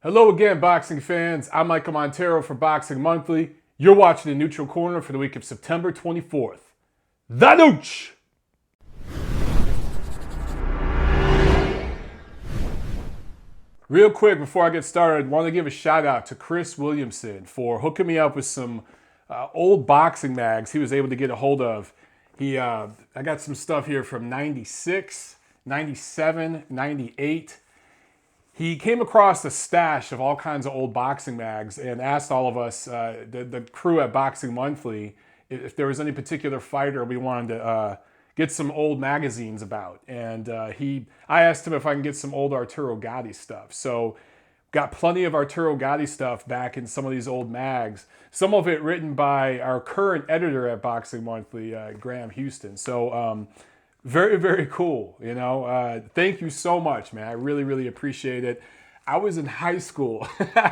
Hello again, boxing fans. I'm Michael Montero for Boxing Monthly. You're watching the Neutral Corner for the week of September 24th. The Nooch! Real quick before I get started, I want to give a shout out to Chris Williamson for hooking me up with some old boxing mags he was able to get a hold of. I got some stuff here from 96, 97, 98. He came across a stash of all kinds of old boxing mags and asked all of us, the crew at Boxing Monthly, if there was any particular fighter we wanted to get some old magazines about. And I asked him if I can get some old Arturo Gatti stuff. So got plenty of Arturo Gatti stuff back in some of these old mags. Some of it written by our current editor at Boxing Monthly, Graham Houston. So very, very cool, you know. Thank you so much, man. I really, really appreciate it. I was in high school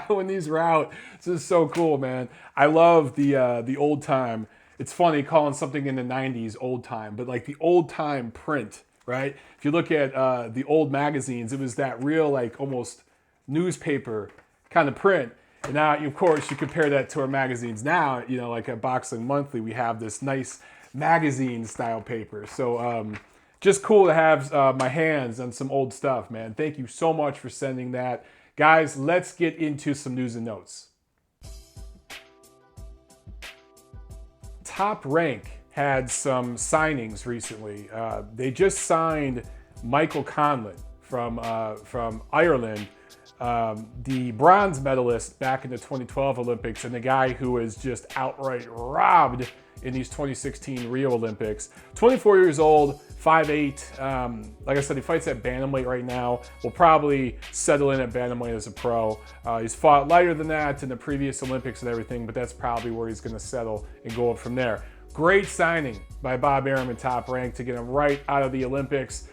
when these were out. This is so cool, man. I love the old time. It's funny calling something in the 90s old time, but like the old time print, right? If you look at the old magazines, it was that real, like almost newspaper kind of print. And now, of course, you compare that to our magazines now, you know, like at Boxing Monthly, we have this nice magazine style paper. So just cool to have my hands on some old stuff, man. Thank you so much for sending that. Guys, let's get into some news and notes. Top Rank had some signings recently. They just signed Michael Conlan from Ireland, the bronze medalist back in the 2012 Olympics, and the guy who was just outright robbed in these 2016 Rio Olympics. 24 years old, 5'8". Like I said, he fights at bantamweight right now. Will probably settle in at bantamweight as a pro. He's fought lighter than that in the previous Olympics and everything, but that's probably where he's going to settle and go up from there. Great signing by Bob Arum and Top Rank to get him right out of the Olympics.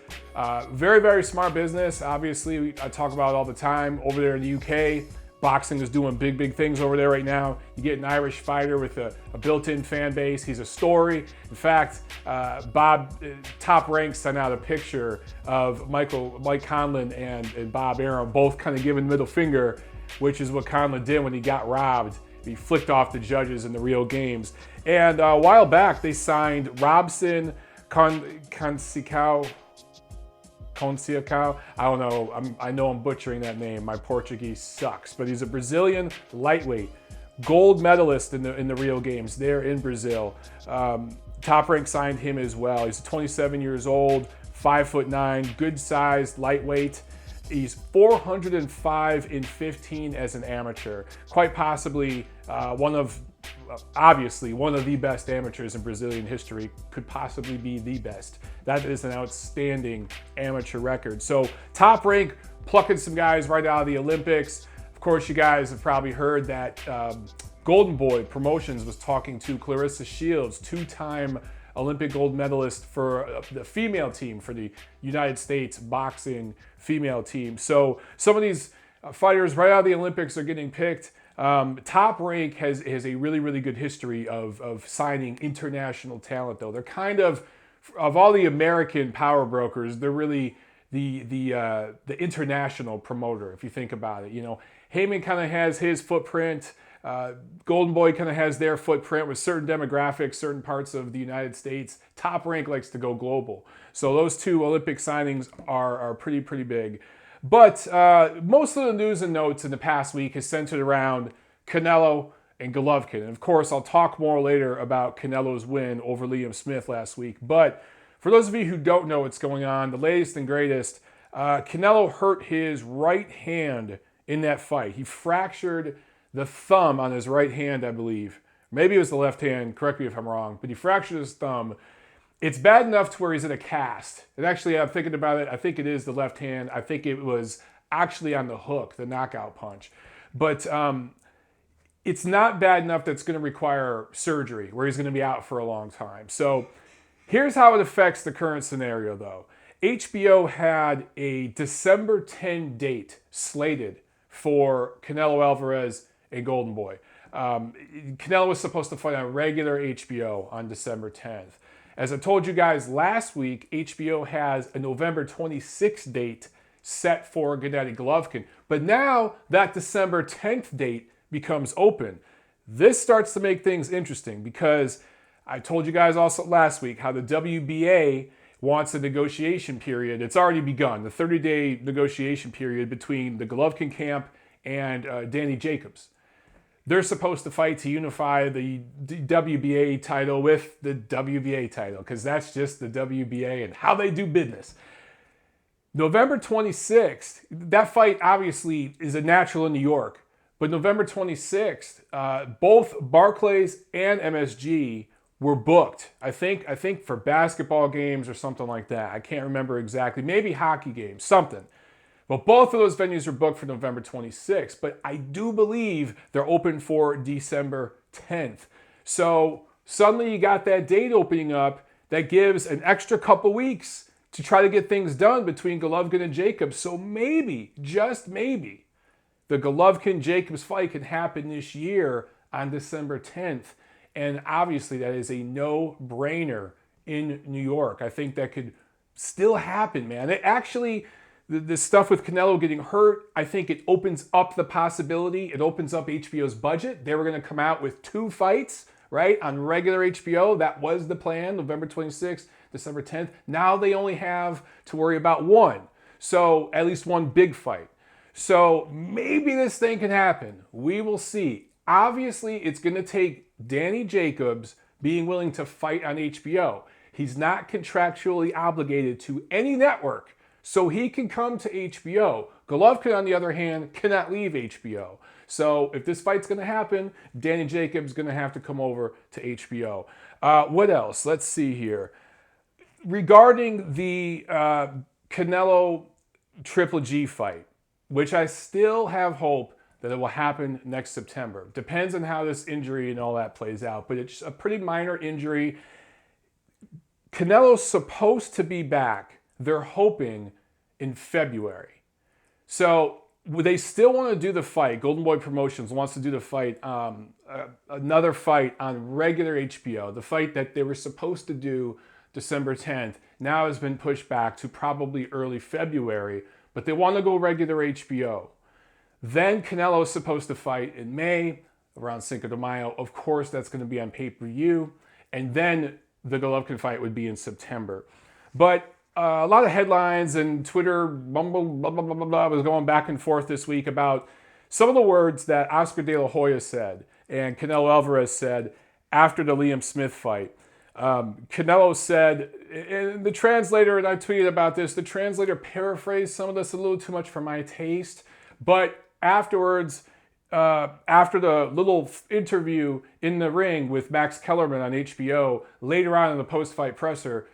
Very, very smart business. Obviously, I talk about it all the time. Over there in the UK, boxing is doing big, big things over there right now. You get an Irish fighter with a built-in fan base. He's a story. In fact, Top Rank sent out a picture of Mike Conlan and Bob Arum both kind of giving the middle finger, which is what Conlan did when he got robbed. He flicked off the judges in the Rio Games. And a while back, they signed Robson Conceição. I don't know. I know I'm butchering that name. My Portuguese sucks. But he's a Brazilian lightweight, gold medalist in the Rio Games there in Brazil. Top Rank signed him as well. He's 27 years old, 5'9", good sized lightweight. He's 405 in 15 as an amateur. Quite possibly obviously one of the best amateurs in Brazilian history, could possibly be the best. That is an outstanding amateur record. So Top Rank plucking some guys right out of the Olympics. Of course, you guys have probably heard that Golden Boy Promotions was talking to Clarissa Shields, two-time Olympic gold medalist for the female team, for the United States boxing female team. So some of these fighters right out of the Olympics are getting picked. Top Rank has a really, really good history of signing international talent, though. They're kind of all the American power brokers, they're really the international promoter, if you think about it. You know, Heyman kind of has his footprint. Golden Boy kind of has their footprint with certain demographics, certain parts of the United States. Top Rank likes to go global. So those two Olympic signings are pretty big. But most of the news and notes in the past week is centered around Canelo and Golovkin. And of course, I'll talk more later about Canelo's win over Liam Smith last week. But for those of you who don't know what's going on, the latest and greatest, Canelo hurt his right hand in that fight. He fractured the thumb on his right hand, I believe. Maybe it was the left hand, correct me if I'm wrong, but he fractured his thumb. It's bad enough to where he's in a cast. And actually, I'm thinking about it, I think it is the left hand. I think it was actually on the hook, the knockout punch. But it's not bad enough that it's going to require surgery, where he's going to be out for a long time. So here's how it affects the current scenario, though. HBO had a December 10 date slated for Canelo Alvarez and Golden Boy. Canelo was supposed to fight on regular HBO on December 10th. As I told you guys last week, HBO has a November 26th date set for Gennady Golovkin. But now that December 10th date becomes open. This starts to make things interesting because I told you guys also last week how the WBA wants a negotiation period. It's already begun, the 30-day negotiation period between the Golovkin camp and Danny Jacobs. They're supposed to fight to unify the WBA title with the WBA title because that's just the WBA and how they do business. November 26th, that fight obviously is a natural in New York, but November 26th, both Barclays and MSG were booked. I think for basketball games or something like that. I can't remember exactly. Maybe hockey games, something. But both of those venues are booked for November 26th. But I do believe they're open for December 10th. So suddenly you got that date opening up that gives an extra couple weeks to try to get things done between Golovkin and Jacobs. So maybe, just maybe, the Golovkin-Jacobs fight can happen this year on December 10th. And obviously that is a no-brainer in New York. I think that could still happen, man. It actually, the stuff with Canelo getting hurt, I think it opens up the possibility. It opens up HBO's budget. They were going to come out with 2 fights, right, on regular HBO. That was the plan, November 26th, December 10th. Now they only have to worry about 1. So at least 1 big fight. So maybe this thing can happen. We will see. Obviously, it's going to take Danny Jacobs being willing to fight on HBO. He's not contractually obligated to any network, so he can come to HBO. Golovkin, on the other hand, cannot leave HBO. So if this fight's going to happen, Danny Jacobs is going to have to come over to HBO. What else? Let's see here. Regarding the Canelo Triple G fight, which I still have hope that it will happen next September. Depends on how this injury and all that plays out, but it's a pretty minor injury. Canelo's supposed to be back, they're hoping, in February. So they still want to do the fight. Golden Boy Promotions wants to do the fight, another fight on regular HBO. The fight that they were supposed to do December 10th now has been pushed back to probably early February, but they want to go regular HBO. Then Canelo is supposed to fight in May, around Cinco de Mayo. Of course, that's going to be on pay-per-view. And then the Golovkin fight would be in September. But a lot of headlines and Twitter blah, blah, blah, blah, blah, blah, was going back and forth this week about some of the words that Oscar De La Hoya said and Canelo Alvarez said after the Liam Smith fight. Canelo said, and the translator, and I tweeted about this, the translator paraphrased some of this a little too much for my taste, but afterwards, after the little interview in the ring with Max Kellerman on HBO, later on in the post-fight presser,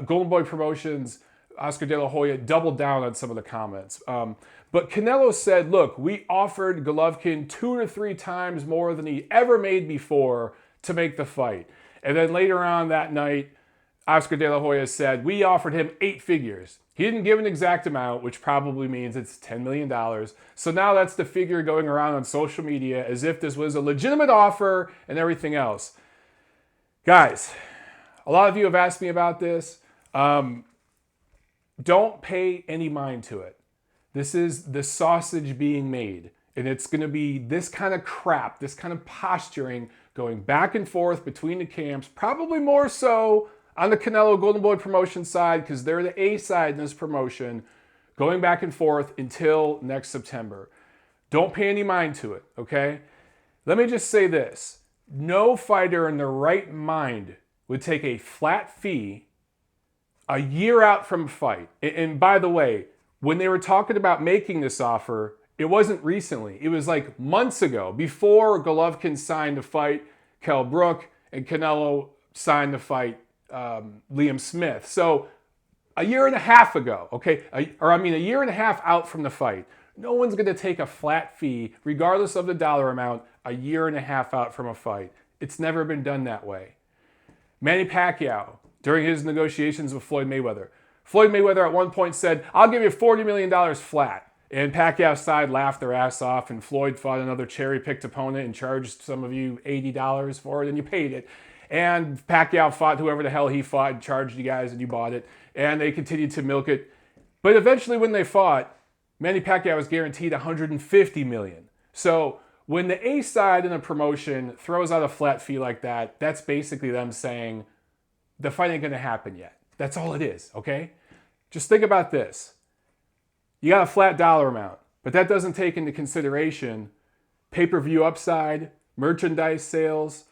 Golden Boy Promotions, Oscar De La Hoya doubled down on some of the comments. But Canelo said, look, we offered Golovkin 2 to 3 times more than he ever made before to make the fight. And then later on that night, Oscar De La Hoya said, we offered him 8 figures. He didn't give an exact amount, which probably means it's $10 million. So now that's the figure going around on social media as if this was a legitimate offer and everything else. Guys, a lot of you have asked me about this. Don't pay any mind to it. This is the sausage being made. And it's going to be this kind of crap, this kind of posturing going back and forth between the camps, probably more so on the Canelo Golden Boy promotion side because they're the A side in this promotion, going back and forth until next September. Don't pay any mind to it, okay? Let me just say this. No fighter in their right mind would take a flat fee a year out from a fight. And by the way, when they were talking about making this offer, it wasn't recently. It was like months ago, before Golovkin signed to fight Kell Brook and Canelo signed to fight Liam Smith. So a year and a half ago, okay? A year and a half out from the fight. No one's going to take a flat fee, regardless of the dollar amount, a year and a half out from a fight. It's never been done that way. Manny Pacquiao, during his negotiations with Floyd Mayweather, Floyd Mayweather at one point said, I'll give you $40 million flat. And Pacquiao's side laughed their ass off, and Floyd fought another cherry-picked opponent and charged some of you $80 for it, and you paid it. And Pacquiao fought whoever the hell he fought and charged you guys, and you bought it. And they continued to milk it. But eventually when they fought, Manny Pacquiao was guaranteed $150 million. So when the A side in a promotion throws out a flat fee like that, that's basically them saying the fight ain't gonna happen yet. That's all it is, okay? Just think about this. You got a flat dollar amount, but that doesn't take into consideration pay-per-view upside, merchandise sales,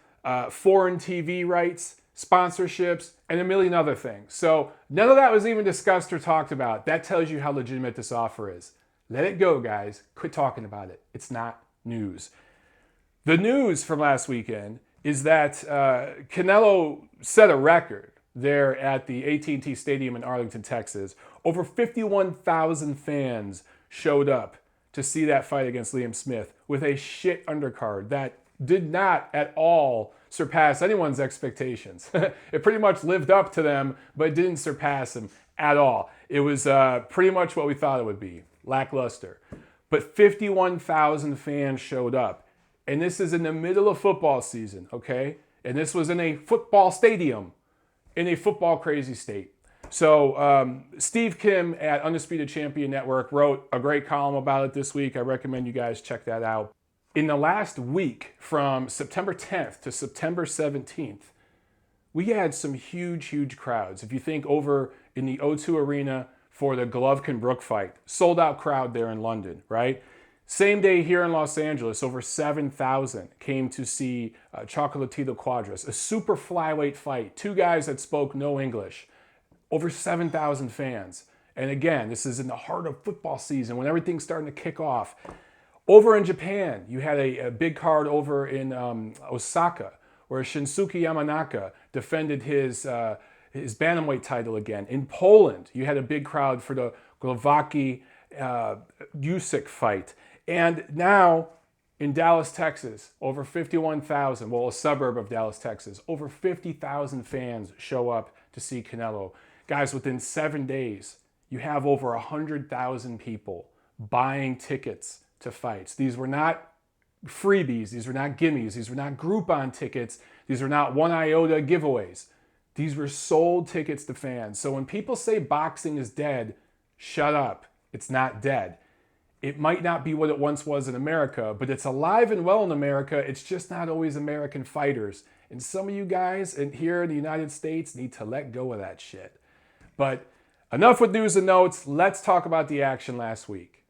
foreign TV rights, sponsorships, and a million other things. So none of that was even discussed or talked about. That tells you how legitimate this offer is. Let it go, guys. Quit talking about it. It's not news. The news from last weekend is that Canelo set a record there at the AT&T Stadium in Arlington, Texas. Over 51,000 fans showed up to see that fight against Liam Smith with a shit undercard that did not at all surpass anyone's expectations. It pretty much lived up to them, but it didn't surpass them at all. It was pretty much what we thought it would be, lackluster. But 51,000 fans showed up. And this is in the middle of football season, okay? And this was in a football stadium in a football crazy state. So Steve Kim at Undisputed Champion Network wrote a great column about it this week. I recommend you guys check that out. In the last week, from September 10th to September 17th, we had some huge crowds. If you think over in the O2 Arena for the Golovkin-Brook fight, sold out crowd there in London, right? Same day here in Los Angeles, over 7,000 came to see Chocolatito Cuadras, a super flyweight fight. Two guys that spoke no English. Over 7,000 fans. And again, this is in the heart of football season when everything's starting to kick off. Over in Japan, you had a big card over in Osaka, where Shinsuke Yamanaka defended his bantamweight title again. In Poland, you had a big crowd for the Glowacki Usyk fight. And now in Dallas, Texas, over 51,000, well, a suburb of Dallas, Texas, over 50,000 fans show up to see Canelo. Guys, within 7 days, you have over 100,000 people buying tickets to fights. These were not freebies. These were not gimmies. These were not Groupon tickets. These were not one iota giveaways. These were sold tickets to fans. So when people say boxing is dead, shut up. It's not dead. It might not be what it once was in America, but it's alive and well in America. It's just not always American fighters. And some of you guys here in the United States need to let go of that shit. But enough with news and notes. Let's talk about the action last week.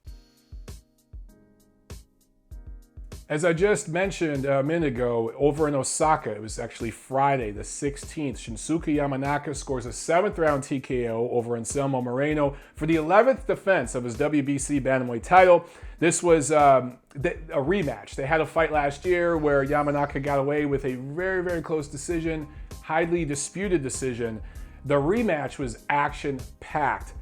As I just mentioned a minute ago, over in Osaka, it was actually Friday the 16th, Shinsuke Yamanaka scores a 7th round TKO over Anselmo Moreno for the 11th defense of his WBC bantamweight title. This was a rematch. They had a fight last year where Yamanaka got away with a very close decision, highly disputed decision. The rematch was action-packed.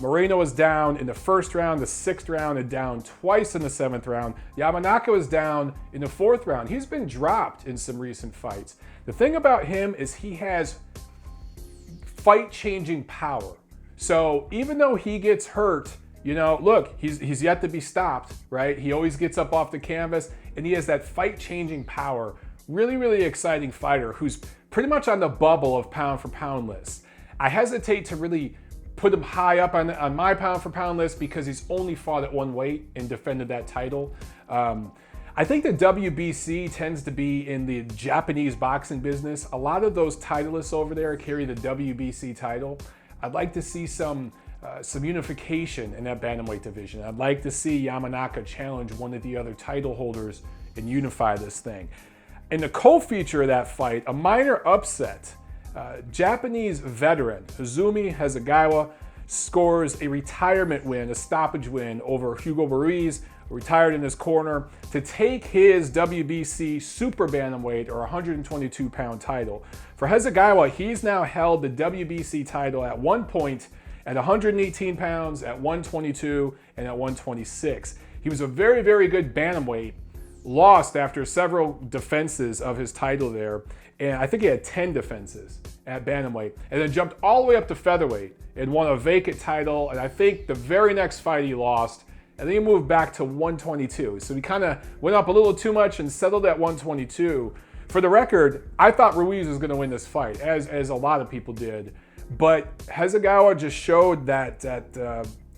Moreno was down in the first round, the 6th round, and down twice in the 7th round. Yamanaka was down in the 4th round. He's been dropped in some recent fights. The thing about him is he has fight-changing power. So even though he gets hurt, you know, look, he's yet to be stopped, right? He always gets up off the canvas, and he has that fight-changing power. Really exciting fighter who's pretty much on the bubble of pound-for-pound lists. I hesitate to really put him high up on my pound-for-pound list because he's only fought at one weight and defended that title. I think the WBC tends to be in the Japanese boxing business. A lot of those titleists over there carry the WBC title. I'd like to see some unification in that bantamweight division. I'd like to see Yamanaka challenge one of the other title holders and unify this thing. In the co-feature of that fight, a minor upset. Japanese veteran Hozumi Hasegawa scores a retirement win, a stoppage win over Hugo Ruiz, retired in his corner, to take his WBC super bantamweight or 122-pound title. For Hasegawa, he's now held the WBC title at one point at 118 pounds, at 122, and at 126. He was a very good bantamweight, lost after several defenses of his title there, and I think he had 10 defenses at bantamweight, and then jumped all the way up to featherweight and won a vacant title, and I think the very next fight he lost, and then he moved back to 122. So he kind of went up a little too much and settled at 122. For the record, I thought Ruiz was going to win this fight, as a lot of people did, but Hasegawa just showed that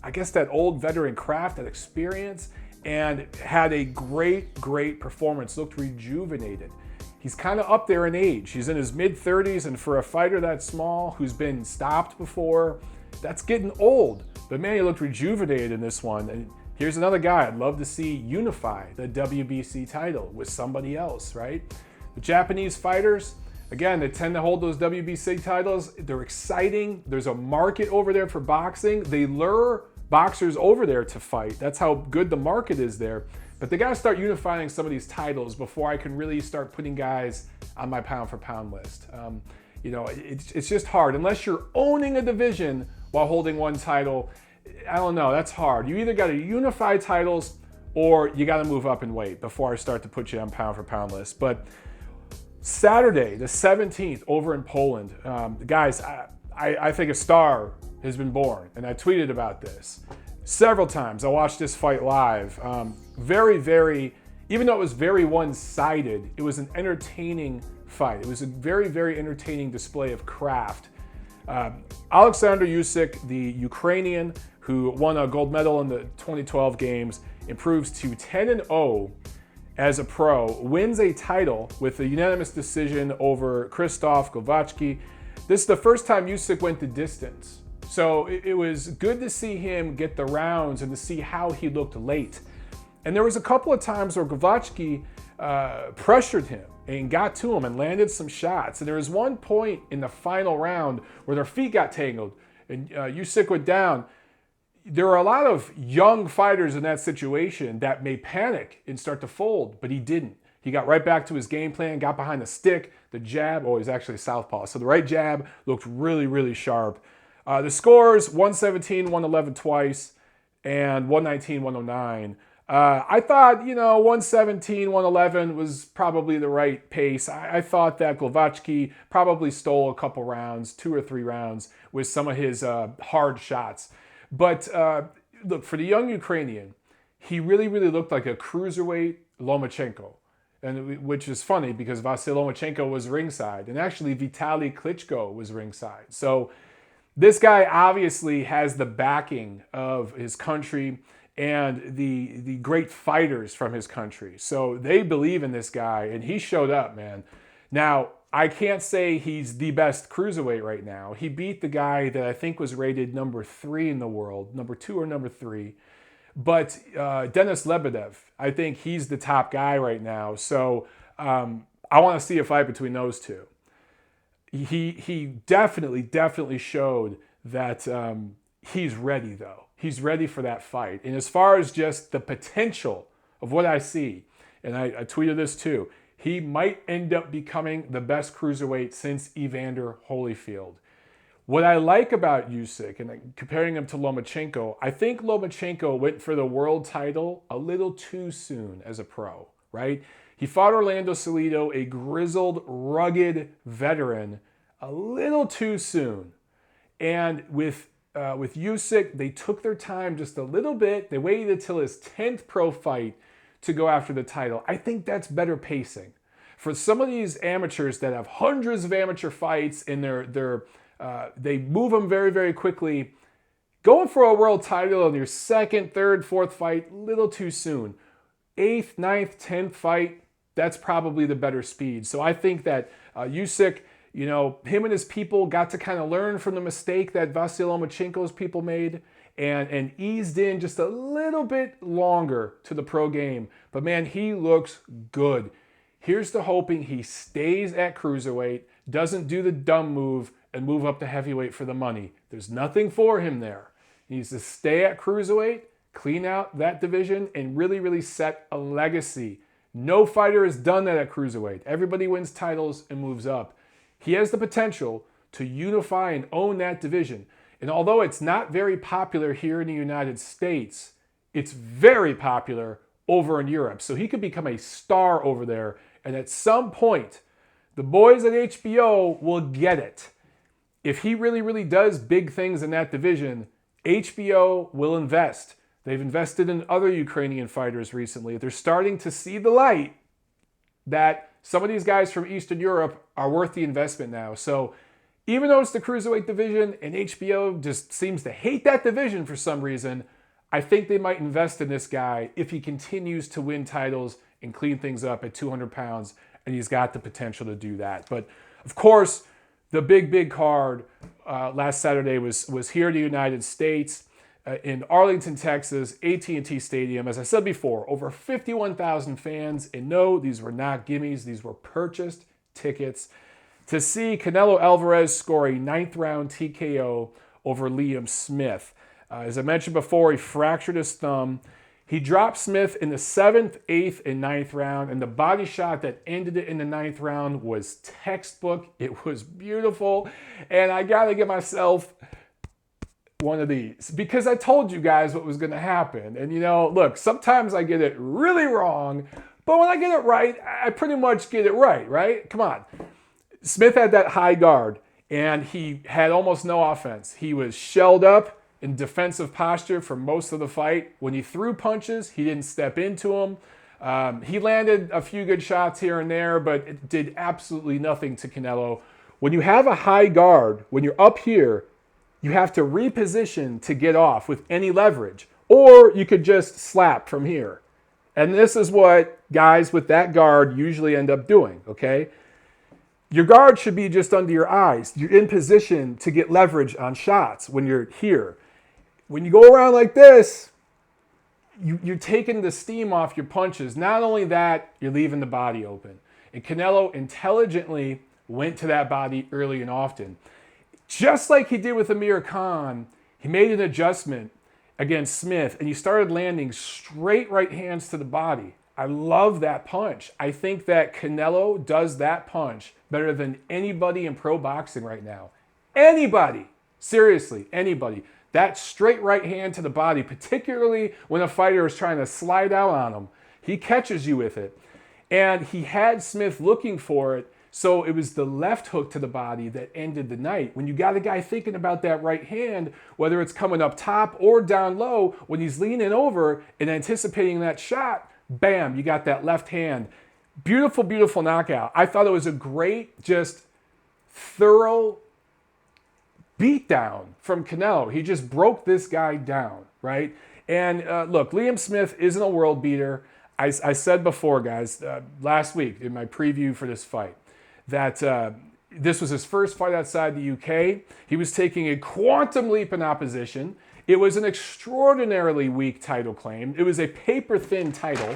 I guess, that old veteran craft, that experience, and had a great performance, looked rejuvenated. He's kind of up there in age. He's in his mid-30s, and for a fighter that small who's been stopped before, that's getting old. But man, he looked rejuvenated in this one. And here's another guy I'd love to see unify the WBC title with somebody else, right? The Japanese fighters, again, they tend to hold those WBC titles. They're exciting. There's a market over there for boxing. They lure boxers over there to fight. That's how good the market is there. But they got to start unifying some of these titles before I can really start putting guys on my pound for pound list. It's just hard. Unless you're owning a division while holding one title, I don't know, that's hard. You either got to unify titles or you got to move up in weight before I start to put you on pound for pound list. But Saturday, the 17th, over in Poland, guys, I think a star has been born, and I tweeted about this several times. I watched this fight live. Even though it was very one-sided, it was an entertaining fight. It was a very entertaining display of craft. Oleksandr Usyk, the Ukrainian who won a gold medal in the 2012 games, improves to 10-0 as a pro, wins a title with a unanimous decision over Krzysztof Glowacki. This is the first time Usyk went the distance. So it was good to see him get the rounds and to see how he looked late. And there was a couple of times where Glowacki pressured him and got to him and landed some shots. And there was one point in the final round where their feet got tangled and Usyk went down. There are a lot of young fighters in that situation that may panic and start to fold, but he didn't. He got right back to his game plan, got behind the stick, the jab. Oh, he's actually a southpaw. So the right jab looked really sharp. The scores, 117, 111 twice, and 119, 109. I thought, 117, 111 was probably the right pace. I thought that Glowacki probably stole a couple rounds, 2 or 3 rounds, with some of his hard shots. But look, for the young Ukrainian, he really looked like a cruiserweight Lomachenko. And which is funny because Vasyl Lomachenko was ringside, and actually Vitaly Klitschko was ringside. So this guy obviously has the backing of his country and the great fighters from his country. So they believe in this guy, and he showed up, man. Now, I can't say he's the best cruiserweight right now. He beat the guy that I think was rated number 3 in the world, number 2 or number 3. But Denis Lebedev, I think he's the top guy right now. So I want to see a fight between those two. He definitely showed that he's ready, though. He's ready for that fight. And as far as just the potential of what I see, and I tweeted this too, he might end up becoming the best cruiserweight since Evander Holyfield. What I like about Usyk, and comparing him to Lomachenko, I think Lomachenko went for the world title a little too soon as a pro, right? He fought Orlando Salido, a grizzled, rugged veteran, a little too soon. And with Usyk, they took their time just a little bit. They waited until his 10th pro fight to go after the title. I think that's better pacing. For some of these amateurs that have hundreds of amateur fights and they move them very quickly, going for a world title on your 2nd, 3rd, 4th fight, little too soon. 8th, 9th, 10th fight, that's probably the better speed. So I think that Usyk, him and his people got to kind of learn from the mistake that Vasyl Lomachenko's people made and eased in just a little bit longer to the pro game. But man, he looks good. Here's to hoping he stays at cruiserweight, doesn't do the dumb move and move up to heavyweight for the money. There's nothing for him there. He needs to stay at cruiserweight, clean out that division, and really set a legacy. No fighter has done that at cruiserweight. Everybody wins titles and moves up. He has the potential to unify and own that division. And although it's not very popular here in the United States, it's very popular over in Europe. So he could become a star over there. And at some point, the boys at HBO will get it. If he really does big things in that division, HBO will invest. They've invested in other Ukrainian fighters recently. They're starting to see the light that some of these guys from Eastern Europe are worth the investment now. So Even though it's the cruiserweight division and HBO just seems to hate that division for some reason, I think they might invest in this guy if he continues to win titles and clean things up at 200 pounds, and he's got the potential to do that. But of course, the big card last Saturday was here in the United States, in Arlington, Texas, AT&T Stadium. As I said before, over 51,000 fans, and no, these were not gimmies, these were purchased tickets to see Canelo Alvarez score a 9th round TKO over Liam Smith. As I mentioned before, he fractured his thumb. He dropped Smith in the 7th, 8th, and 9th round, and the body shot that ended it in the 9th round was textbook. It was beautiful, and I gotta give myself one of these because I told you guys what was gonna happen. And look, sometimes I get it really wrong, but when I get it right, I pretty much get it right? Come on. Smith had that high guard, and he had almost no offense. He was shelled up in defensive posture for most of the fight. When he threw punches, he didn't step into them. He landed a few good shots here and there, but it did absolutely nothing to Canelo. When you have a high guard, when you're up here, you have to reposition to get off with any leverage, or you could just slap from here. And this is what guys with that guard usually end up doing, okay? Your guard should be just under your eyes. You're in position to get leverage on shots when you're here. When you go around like this, you're taking the steam off your punches. Not only that, you're leaving the body open. And Canelo intelligently went to that body early and often. Just like he did with Amir Khan, he made an adjustment against Smith, and he started landing straight right hands to the body. I love that punch. I think that Canelo does that punch better than anybody in pro boxing right now. Anybody. Seriously, anybody. That straight right hand to the body, particularly when a fighter is trying to slide out on him, he catches you with it. And he had Smith looking for it, so it was the left hook to the body that ended the night. When you got a guy thinking about that right hand, whether it's coming up top or down low, when he's leaning over and anticipating that shot, bam, you got that left hand. Beautiful, beautiful knockout. I thought it was a great, just thorough beatdown from Canelo. He just broke this guy down, right? And look, Liam Smith isn't a world beater. I said before, guys, last week in my preview for this fight, that this was his first fight outside the UK. He was taking a quantum leap in opposition. It was an extraordinarily weak title claim. It was a paper-thin title,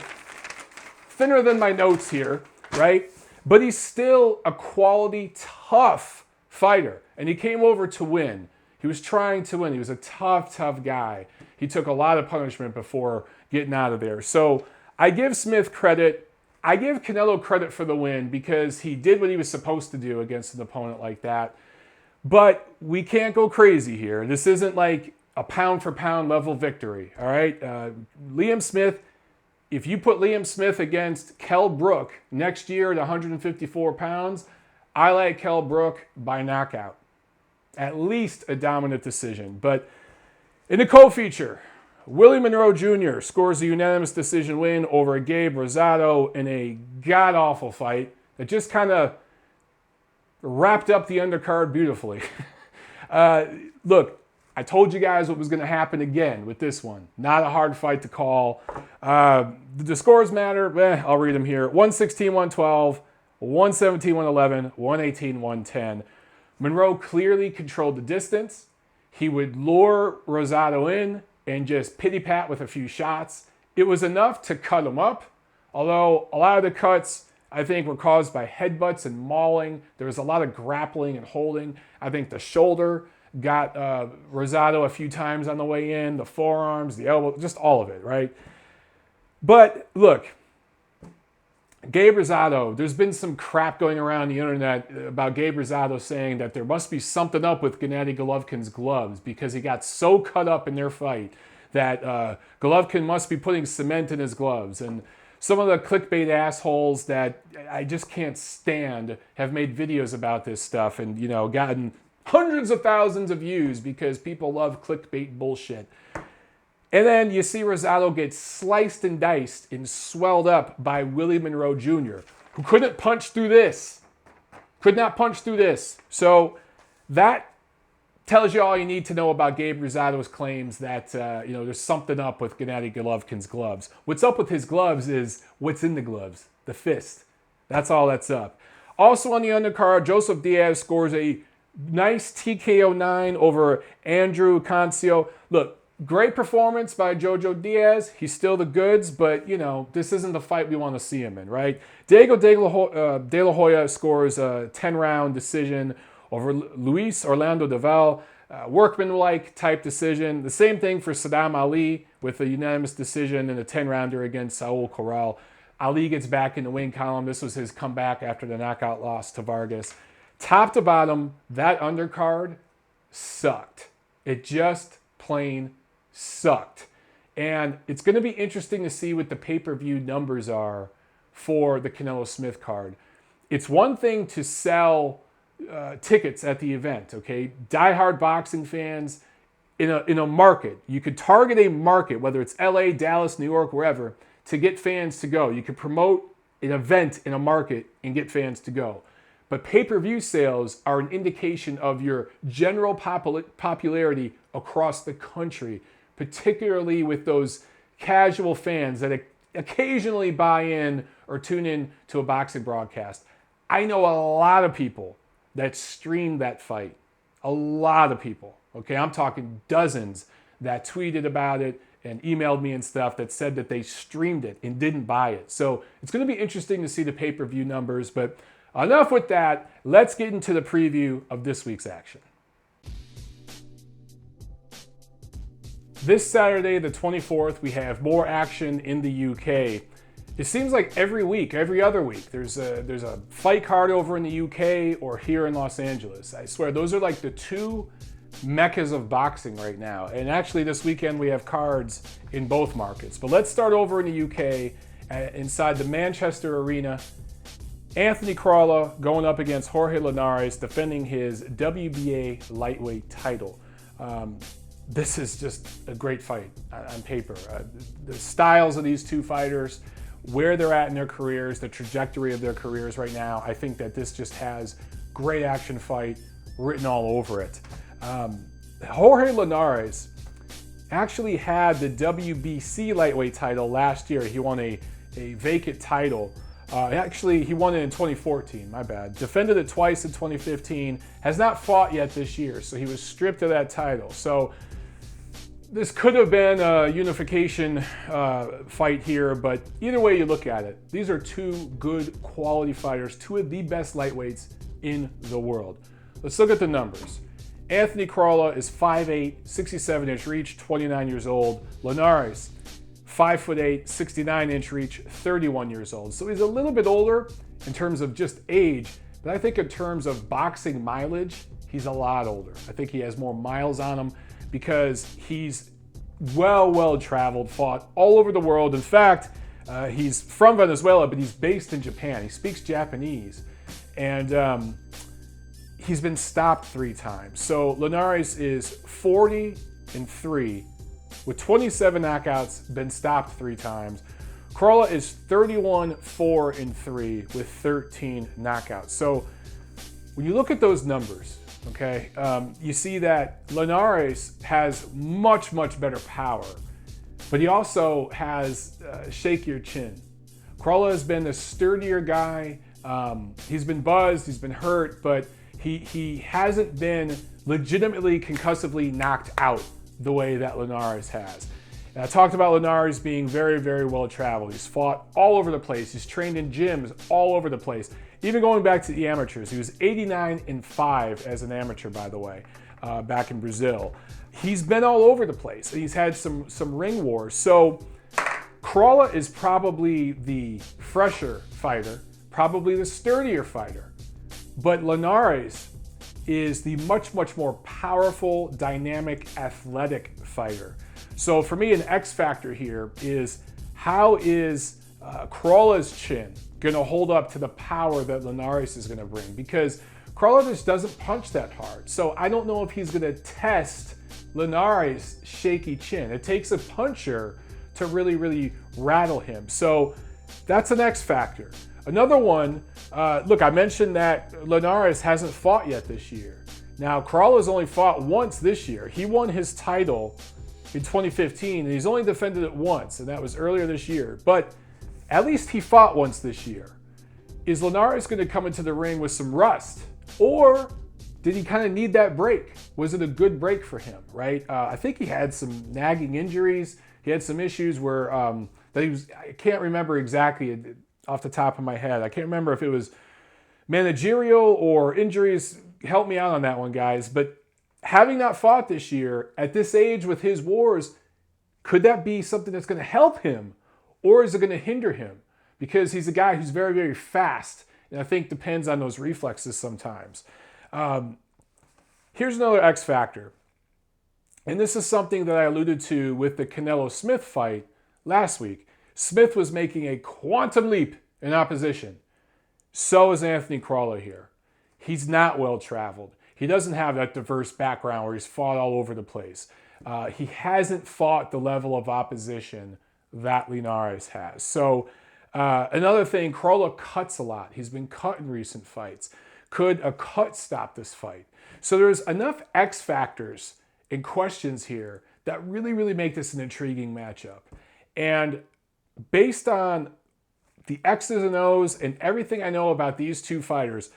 thinner than my notes here, right? But he's still a quality, tough fighter, and he came over to win. He was trying to win. He was a tough guy. He took a lot of punishment before getting out of there. So I give Smith credit. I give Canelo credit for the win because he did what he was supposed to do against an opponent like that. But we can't go crazy here. This isn't like a pound-for-pound level victory, all right? Liam Smith, if you put Liam Smith against Kell Brook next year at 154 pounds, I like Kell Brook by knockout. At least a dominant decision. But in the co-feature, Willie Monroe Jr. scores a unanimous decision win over Gabe Rosado in a god-awful fight that just kind of wrapped up the undercard beautifully. Look, I told you guys what was going to happen again with this one. Not a hard fight to call. The scores matter. I'll read them here. 116-112, 117-111, 118-110. Monroe clearly controlled the distance. He would lure Rosado in and just pity-pat with a few shots. It was enough to cut him up, although a lot of the cuts, I think, were caused by headbutts and mauling. There was a lot of grappling and holding. I think the shoulder got Rosado a few times on the way in, the forearms, the elbow, just all of it, right? But look, Gabe Rosado, there's been some crap going around the internet about Gabe Rosado saying that there must be something up with Gennady Golovkin's gloves because he got so cut up in their fight that Golovkin must be putting cement in his gloves. And some of the clickbait assholes that I just can't stand have made videos about this stuff and, gotten hundreds of thousands of views because people love clickbait bullshit. And then you see Rosado get sliced and diced and swelled up by Willie Monroe Jr., who couldn't punch through this. Could not punch through this. So that tells you all you need to know about Gabe Rosado's claims that there's something up with Gennady Golovkin's gloves. What's up with his gloves is what's in the gloves, the fist. That's all that's up. Also on the undercard, Joseph Diaz scores a nice TKO 9 over Andrew Cancio. Look, great performance by Jojo Diaz. He's still the goods, but, this isn't the fight we want to see him in, right? Diego De La Hoya scores a 10-round decision over Luis Orlando Deval. Workman-like type decision. The same thing for Saddam Ali with a unanimous decision in a 10-rounder against Saul Corral. Ali gets back in the win column. This was his comeback after the knockout loss to Vargas. Top to bottom, that undercard sucked. It just plain sucked. And it's going to be interesting to see what the pay-per-view numbers are for the Canelo Smith card. It's one thing to sell tickets at the event, okay? Diehard boxing fans in a market. You could target a market, whether it's LA, Dallas, New York, wherever, to get fans to go. You could promote an event in a market and get fans to go. But pay-per-view sales are an indication of your general popularity across the country, particularly with those casual fans that occasionally buy in or tune in to a boxing broadcast. I know a lot of people that streamed that fight. A lot of people. Okay, I'm talking dozens that tweeted about it and emailed me and stuff that said that they streamed it and didn't buy it. So it's going to be interesting to see the pay-per-view numbers, but enough with that. Let's get into the preview of this week's action. This Saturday, the 24th, we have more action in the UK. It seems like every week, every other week, there's a fight card over in the UK or here in Los Angeles. I swear, those are like the two meccas of boxing right now. And actually this weekend we have cards in both markets. But let's start over in the UK inside the Manchester Arena. Anthony Crolla going up against Jorge Linares, defending his WBA lightweight title. This is just a great fight on paper. The styles of these two fighters, where they're at in their careers, the trajectory of their careers right now, I think that this just has great action fight written all over it. Jorge Linares actually had the WBC lightweight title last year. He won a vacant title. Actually, he won it in 2014, my bad. Defended it twice in 2015, has not fought yet this year, so he was stripped of that title. So this could have been a unification fight here, but either way you look at it, these are two good quality fighters, two of the best lightweights in the world. Let's look at the numbers. Anthony Crolla is 5'8", 67-inch reach, 29 years old. Linares, 5'8", 69-inch reach, 31 years old. So he's a little bit older in terms of just age, but I think in terms of boxing mileage, he's a lot older. I think he has more miles on him because he's well traveled, fought all over the world. In fact, he's from Venezuela, but he's based in Japan. He speaks Japanese, and he's been stopped 3 times. So Linares is 40-3 with 27 knockouts, been stopped 3 times. Crolla is 31-4-3 with 13 knockouts. So when you look at those numbers, okay, you see that Linares has much better power, but he also has shakier chin. Crolla has been a sturdier guy. He's been buzzed, he's been hurt, but he hasn't been legitimately concussively knocked out the way that Linares has. And I talked about Linares being very well traveled. He's fought all over the place. He's trained in gyms all over the place. Even going back to the amateurs, he was 89-5 as an amateur, by the way, back in Brazil. He's been all over the place. He's had some ring wars. So Crolla is probably the fresher fighter, probably the sturdier fighter. But Linares is the much more powerful, dynamic, athletic fighter. So for me, an X factor here is how is Crolla's chin going to hold up to the power that Linares is going to bring? Because Crolla just doesn't punch that hard. So I don't know if he's going to test Linares' shaky chin. It takes a puncher to really rattle him. So that's an X factor. Another one, look, I mentioned that Linares hasn't fought yet this year. Now, Crolla's only fought once this year. He won his title in 2015, and he's only defended it once, and that was earlier this year. But at least he fought once this year. Is Linares going to come into the ring with some rust? Or did he kind of need that break? Was it a good break for him, right? I think he had some nagging injuries. He had some issues where that he was, I can't remember exactly off the top of my head. I can't remember if it was managerial or injuries. Help me out on that one, guys. But having not fought this year, at this age with his wars, could that be something that's going to help him? Or is it going to hinder him? Because he's a guy who's very, very fast. And I think depends on those reflexes sometimes. Here's another X factor. And this is something that I alluded to with the Canelo-Smith fight last week. Smith was making a quantum leap in opposition. So is Anthony Crolla here. He's not well-traveled. He doesn't have that diverse background where he's fought all over the place. He hasn't fought the level of opposition that Linares has. So another thing, Crolla cuts a lot. He's been cut in recent fights. Could a cut stop this fight? So there's enough X factors and questions here that really, really make this an intriguing matchup. And based on the X's and O's and everything I know about these two fighters,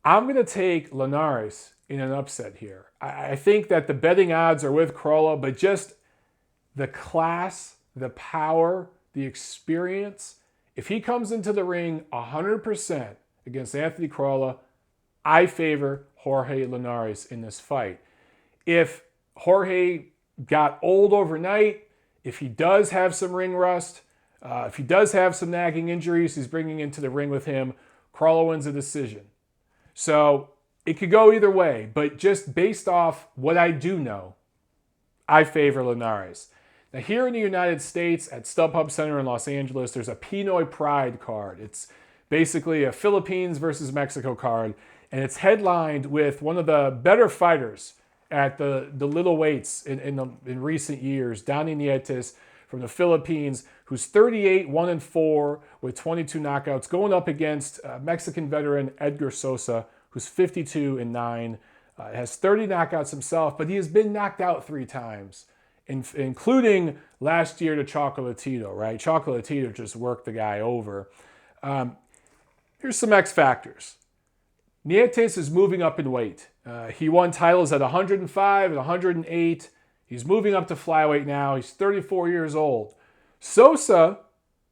I'm going to take Linares in an upset here. I think that the betting odds are with Crolla, but just the class, the power, the experience, if he comes into the ring 100% against Anthony Crolla, I favor Jorge Linares in this fight. If Jorge got old overnight, if he does have some ring rust, if he does have some nagging injuries he's bringing into the ring with him, Crolla wins a decision. So it could go either way, but just based off what I do know, I favor Linares. Now here in the United States at StubHub Center in Los Angeles, there's a Pinoy Pride card. It's basically a Philippines versus Mexico card, and it's headlined with one of the better fighters at the little weights in recent years, Donnie Nietes from the Philippines, who's 38, 1-4 with 22 knockouts, going up against Mexican veteran Edgar Sosa, who's 52-9, has 30 knockouts himself, but he has been knocked out 3 times, including last year to Chocolatito, right? Chocolatito just worked the guy over. Here's some X factors. Nietes is moving up in weight. He won titles at 105 and 108. He's moving up to flyweight now. He's 34 years old. Sosa,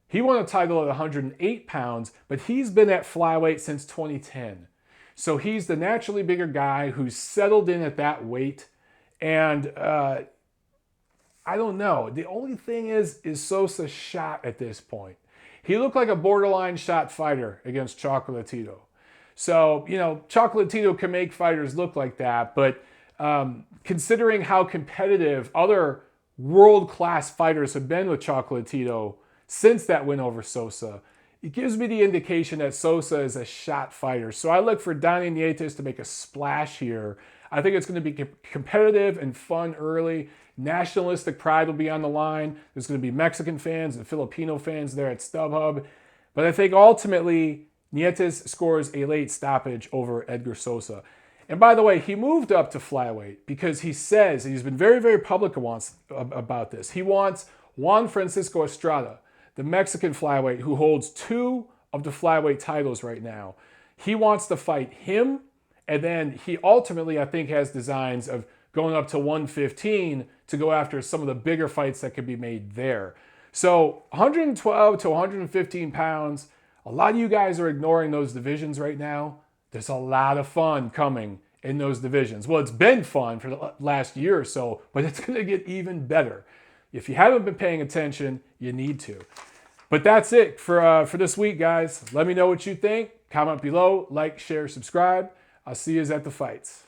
he won a title at 108 pounds, but he's been at flyweight since 2010. So he's the naturally bigger guy who's settled in at that weight. And I don't know. The only thing is Sosa shot at this point. He looked like a borderline shot fighter against Chocolatito. So, you know, Chocolatito can make fighters look like that, but considering how competitive other world-class fighters have been with Chocolatito since that win over Sosa, it gives me the indication that Sosa is a shot fighter. So I look for Donnie Nietes to make a splash here. I think it's going to be competitive and fun early. Nationalistic pride will be on the line. There's going to be Mexican fans and Filipino fans there at StubHub. But I think ultimately Nietes scores a late stoppage over Edgar Sosa. And by the way, he moved up to flyweight because he says, and he's been very, very public about this, he wants Juan Francisco Estrada, the Mexican flyweight who holds 2 of the flyweight titles right now. He wants to fight him, and then he ultimately, I think, has designs of going up to 115 to go after some of the bigger fights that could be made there. So 112 to 115 pounds, a lot of you guys are ignoring those divisions right now. There's a lot of fun coming in those divisions. Well, it's been fun for the last year or so, but it's going to get even better. If you haven't been paying attention, you need to. But that's it for this week, guys. Let me know what you think. Comment below, like, share, subscribe. I'll see you at the fights.